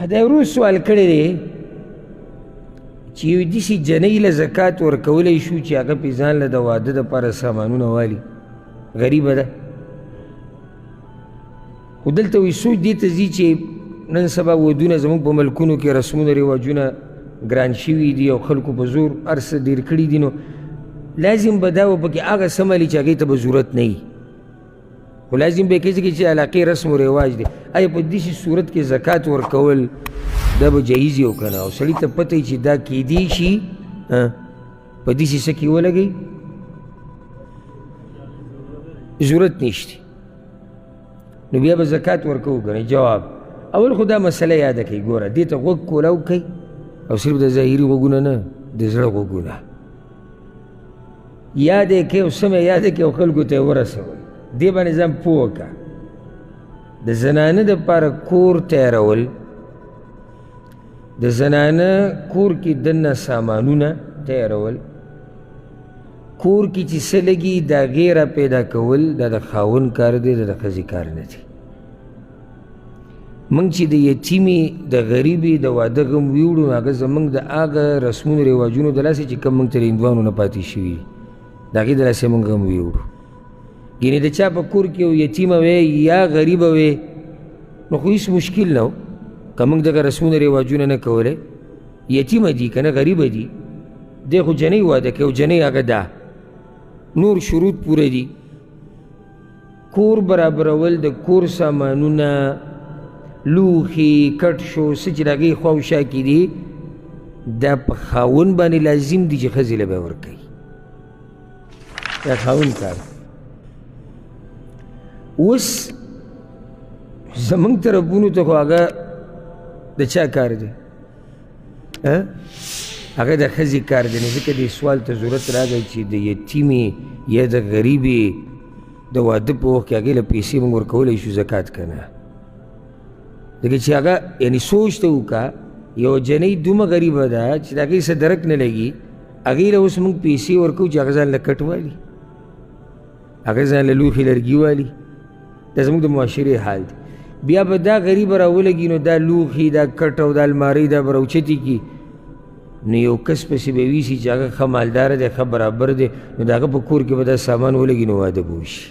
دا ورو سوال کړی دی چې یو داسې جنۍ له زکات ورکولی شو چې هغه پې ځان له د واده دپاره سامانونه والي غریبه ده خو دلته وایي سوچ دې ته ځي چې نن سبا ودونه زموږ په ملکونو کې رسمونه رواجونه ګران شوي دي او خلکو په زور هر څه ډېر کړي دي نو لازم به دا و پکې هغه څه مالي چې هغې ته به ضرورت نه وي خو لازم به یې کیږي چې علاقې رسم و رواج دی آیا په داسې صورت کې زکات ورکول دا به جایز یو که نه او سړي ته پته چې دا کیدی شي په داسې څه کې ولګوي ضرورت نشته نو بیا به زکات ورکوو که نه جواب اول خو دا مسله یاده کوي ګوره دې ته غوږ کولاو کوي او صرف د ظاهري غوږونه نه د زړه غوږونه یاد یې کوي او سمه یاد یې کوي او خلکو ته یې ورسوئ دې باندې ځان پوه وکړه د زنانه دپاره کور تیارول د زنانه کور کې دننه سامانونه تیارول کور کې چې څه لګي د هغې را پیدا کول دا د خاوند کار دی دا د ښځې کار نه دی موږ چې د یتیمې د غریبې د واده غم ویوړو نو هغه زموږ د هغه رسمونو رواجونو د لاسې چې کوم موږ ته د هندوانو نه پاتې شوي دي د هغې د لاسې موږ غم ویوړو ګینې د چا په کور کې یو یتیمه وی یا غریبه وی نو خو هېڅ مشکل نه و که موږ دغه رسمونه رواجونه نه کولی یتیمه دي که نه غریبه دي دی خو جنۍ واده کوي او جنۍ هغه ده نور شروط پوره دي کور برابرول د کور سامانونه لوښي کټ شو څه چې د هغې خواوشا کې دي دا په خاوند باندې لازم دي چې ښځې له به ورکوي دا خاوند کار اوس زمونږ طرفونو ته خو هغه د چا کار دی هغه د ښځې کار دی نو ځکه دې سوال ته ضرورت راغی چې د یتیمې یا د غریبې د واده په وخت کې هغې له پیسې موږ ورکولی شو زکات که نه ځکه چې هغه یعنې سوچ ته وکړه یو جنۍ دومره غریبه ده چې د هغې څه درک نه لګي هغې له اوس موږ پیسې ورکوو چې هغه ځان له کټ والي هغه ځان له لوښي لرګي والي دا زموږ د معاشرې حال دی بیا به دا غریبه راولګي نو دا لوښي دا کټ او دا المارۍ دا به راوچتې کي نو یو کس پسې به ویسي چې هغه ښه مالداره دی ښه برابر دی نو د هغه په کور کې به دا سامان ولګي نو واده به وشي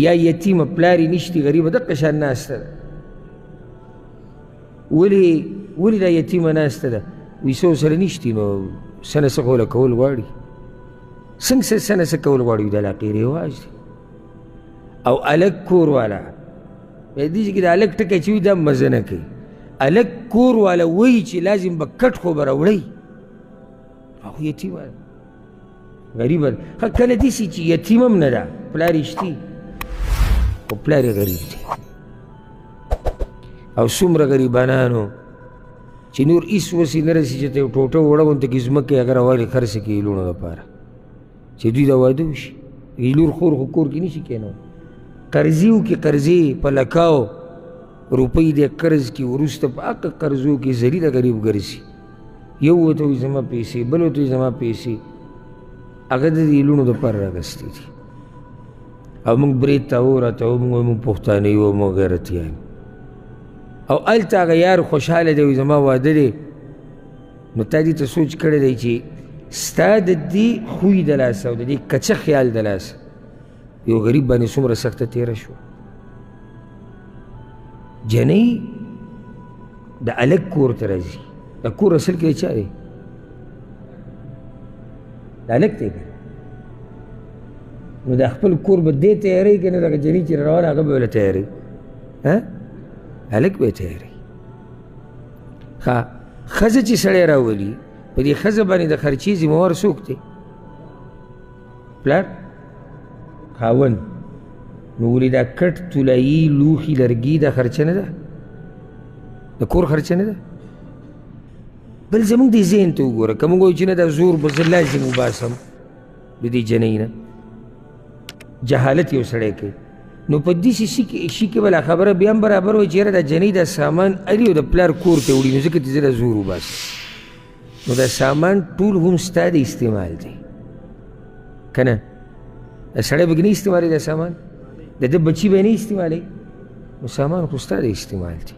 یا یتیمه پلار یې نشتي غریبه دقه شان ناسته ده ولې دا یتیمه ناسته ده وایي څه ورسره نشتي نو څه نه څه خو له کول غواړي څنګه څه نه څه کول غواړي د علاقې رواج دی او الګ کور والا په دې کې د الګ ټکی چې وي دا مزه نه کوي الګ کور والا وایي چې لازم به کټ خو به راوړئ خو یتیمه ده غریبه ده ښه کله داسې چې یتیمه هم نه ده پلار یې شتي خو پلار یې غریب دی او څومره غریبانانو چې نور هېڅ وسې نه رسي چې ته یو ټوټه وړه غونته کې ځمکه یې هغه راوالي خرڅ کړي لوڼو دپاره چې دوی دا واده وشي لور خور خو کور کې نشي کېنو قرضې وکړي قرضې په لکاو روپۍ دی قرض کړي وروسته په هغه قرضو کې ذلیله غریب ګرځي یو ورته وایي زما پیسې بل ورته وایي زما پیسې هغه د دې لوڼو دپاره راغستې دي او موږ برید ته راته موږ پښتانه یو موږ غیرتیان او هلته هغه یار خوشحاله دی وایي زما واده دی نو تا دې ته سوچ کړی دی چې ستا د دې خوی د لاسه او د دې کچه خیال د لاسه یو غریب باندې څومره سخته تېره شوه جنۍ د الګ کور ته راځي دا کور اصل کې د چا دی د الګ دی که نو د خپل کور به دې تیاروي که نه دغه جنۍ چې روانه هغه به له تیاروي الګ به یې تیاروي ښه ښځه چې سړی راولي په دې ښځه باندې د خرچې ذمهوار څوک دی پلار خاوند نو ولې دا کټ طلایي لوښي لرګي دا خرچه نه ده د کور خرچه نه ده بل زموږ دې ذهن ته وګوره که موږ وایو چې نه دا زور به زه لازم وباسم د دې جنۍ نه جهالت یو سړی کوي نو په داسې شي کې بله خبره بیا هم برابر وایي چې یاره دا جنۍ دا سامان علي او د پلار کور ته وړي نو ځکه چې زه دا زور وباسم نو دا سامان ټول هم ستا د استعمال دی که نه دا سړی به نه استعمالوي دا سامان د ده بچي به نه استعمالوي نو سامان خو ستا د استعمال دی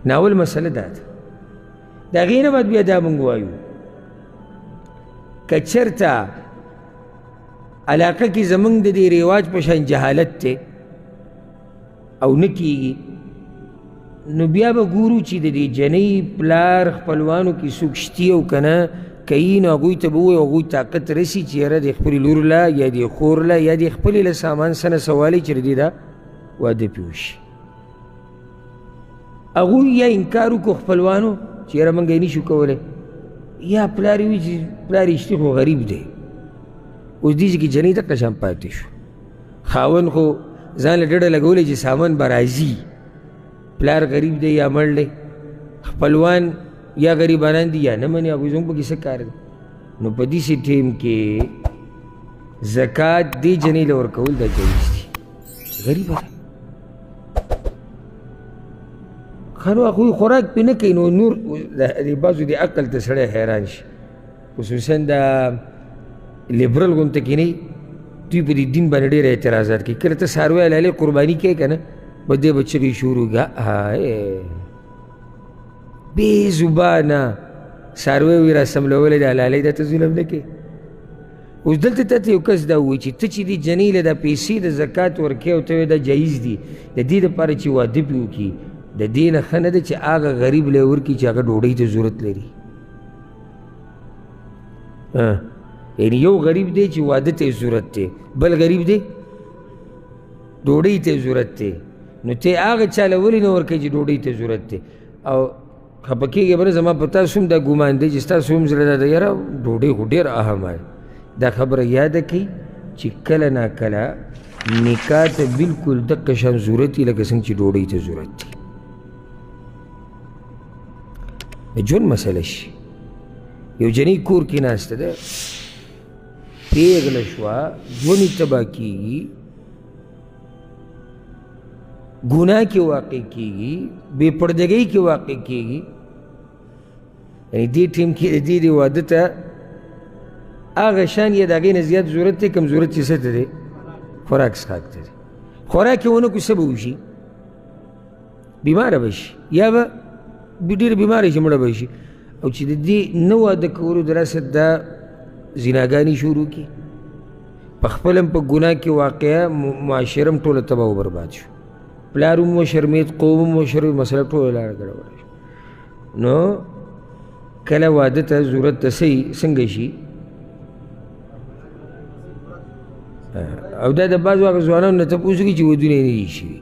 ناول مسله دا ده د هغې نه بعد بیا دا مونږ وایو که چېرته علاقه کې زمونږ د دې رواج په شان جهالت دی او نه کېږي نو بیا به ګورو چې د دې جنۍ پلار خپلوانو کې څوک شتي او که نه کوي نو هغوی ته به ووایو هغوی طاقت رسي چې یاره د خپلې لور له یا د خور له یا د خپلې له سامان څه نه څه والی چې د دې دا واده پې وشي هغوی یا انکار وکړو خپلوانو چې یاره موږ یې نشو کولی یا پلار وي چې پلار رښتې خو غریب دی اوس دې کې جنۍ دقه شان پاتې شو خاوند خو ځان له ډډه لګولی چې سامان به راځي پلار غریب دی یا مړ دی خپلوان یا غریبانان دي یا نه مني هغوی زموږ پکې څه کار دی نو په داسې ټیم کې زکات دې جنۍ له ورکول دا جایز دي غریبه ده ښه نو هغوی خوراک پې نه کوي نو نور د بعضو د عقل ته سړی حیران شي خصوصا دا لیبرل غونته کې نه دوی په دې دین باندې ډېر اعتراضات کوي کله ته څاروی حلالې قرباني کوې که نه به دې به چغې شروع کړه بې زبانه څاروی وي را سملولی د حلالۍ دا ته ظلم نه کوې اوس دلته تا ته یو کس دا ووایي چې ته چې دې جنۍ له دا پیسې د زکات ورکوې او ته وایې دا جایز دي د دې دپاره چې واده پې وکړي د دې نه ښه نه ده چې هغه غریب له یې ورکړي چې هغه ډوډۍ ته ضرورت لري یعنی یو غریب دی چې واده ته ضرورت دی بل غریب دی ډوډۍ ته ضرورت دی نو ته هغه چا له ولې نه ورکوې چې ډوډۍ ته ضرورت دی او خفه کېږې به نه زما په تاسو هم دا ګمان دی چې ستاسو هم زړه دا ده یاره ډوډۍ خو ډېر اهمه دا خبره یاده کړئ چې کله ناکله نکاح ته بلکل دقه شان ضرورت وي لکه څنګه چې ډوډۍ ته ضرورت دی د ژوند مسله شي یو جنۍ کور کې ناسته ده پیغله شوه ژوند یې تباه کېږي ګناه کې واقع کېږي بې پردګۍ کې واقع کېږي یعنې دې ټیم کې د دې واده ته هغه شان یا د هغې نه زیات ضرورت دی کم ضرورت چې څه ته دی خوراک څښاک ته دی خوراک یې ونه کړو څه به وشي بیماره به شي یا به ډېر بیماره شي مړه به شي او چې د دې نه واده کولو دراسه دا زناګانې شروع کړي په خپل هم په ګناه کې واقعه معاشره هم ټوله تباه و برباد شو پلار هم وشرمېد قوم هم وشرمېد مسله ټوله لاره ګډوډه شو نو کله واده ته ضرورت ته څنګه شي او دا د بعضو هغه ځوانانو نه تپوس کوي چې ودونه یې نه دي شوي